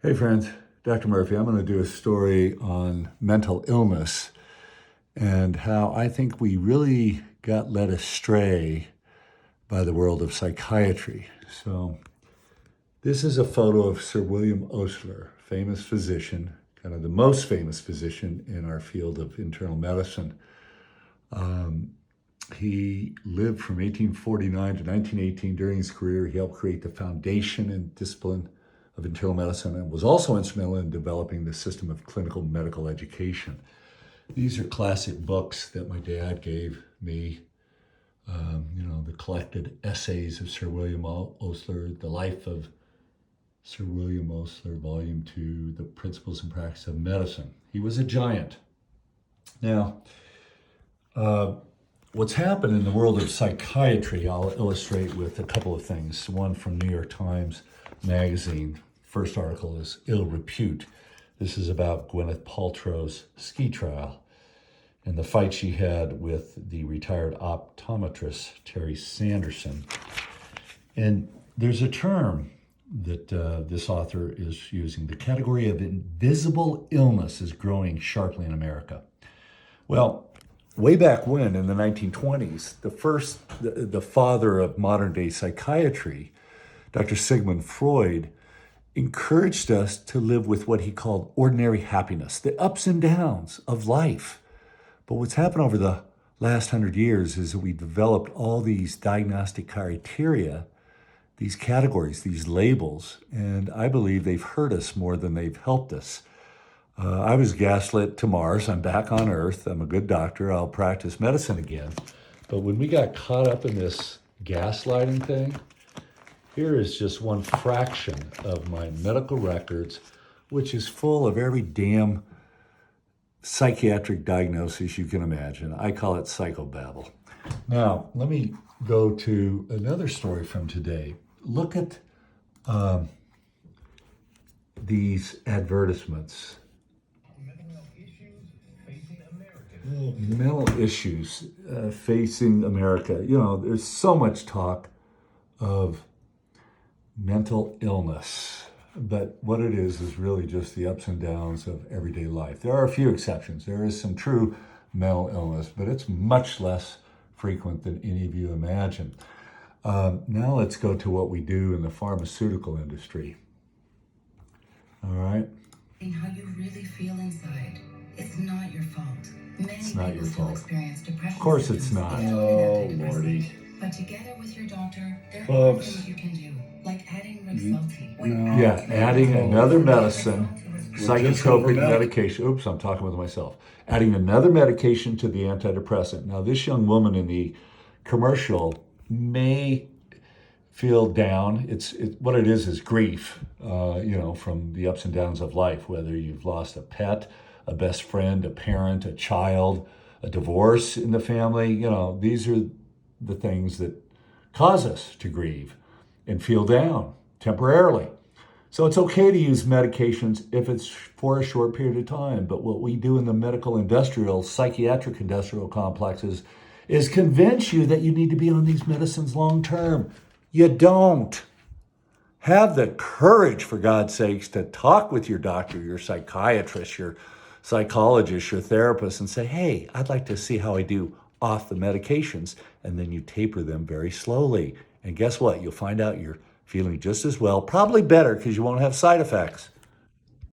Hey friends, Dr. Murphy. I'm going to do a story on mental illness and how I think we really got led astray by the world of psychiatry. So, this is a photo of Sir William Osler, famous physician, kind of the most famous physician in our field of internal medicine. He lived from 1849 to 1918. During his career, he helped create the foundation and discipline of internal medicine and was also instrumental in developing the system of clinical medical education. These are classic books that my dad gave me. The collected essays of Sir William Osler, The Life of Sir William Osler, Volume 2, The Principles and Practice of Medicine. He was a giant. Now, what's happened in the world of psychiatry, I'll illustrate with a couple of things. One from New York Times Magazine. First article is Ill Repute. This is about Gwyneth Paltrow's ski trial and the fight she had with the retired optometrist Terry Sanderson. And there's a term that this author is using. The category of invisible illness is growing sharply in America. Well, way back when, in the 1920s, the father of modern day psychiatry, Dr. Sigmund Freud, encouraged us to live with what he called ordinary happiness, the ups and downs of life. But what's happened over the last 100 years is that we developed all these diagnostic criteria, these categories, these labels, and I believe they've hurt us more than they've helped us. I was gaslit to Mars. I'm back on Earth. I'm a good doctor. I'll practice medicine again. But when we got caught up in this gaslighting thing, here is just one fraction of my medical records, which is full of every damn psychiatric diagnosis you can imagine. I call it psychobabble. Now, let me go to another story from today. Look at these advertisements. Mental issues facing America. There's so much talk of mental illness, but what it is really just the ups and downs of everyday life. There are a few exceptions. There is some true mental illness, but it's much less frequent than any of you imagine. Now let's go to what we do in the pharmaceutical industry. All right? And how you really feel inside. It's not your fault. It's not your fault. Experience depression. Of course it's not. Oh, Lordy. But together with your doctor, there are things you can do, like adding Rexulti. Yeah, adding another medicine, psychotropic medication. Oops, I'm talking with myself. Adding another medication to the antidepressant. Now, this young woman in the commercial may feel down. What it is grief, from the ups and downs of life, whether you've lost a pet, a best friend, a parent, a child, a divorce in the family. These are the things that cause us to grieve and feel down temporarily. So it's okay to use medications if it's for a short period of time. But what we do in the psychiatric industrial complexes is convince you that you need to be on these medicines long term. You don't. Have the courage, for God's sakes, to talk with your doctor, your psychiatrist, your psychologist, your therapist, and say, hey, I'd like to see how I do off the medications. And then you taper them very slowly. And guess what? You'll find out you're feeling just as well, probably better because you won't have side effects.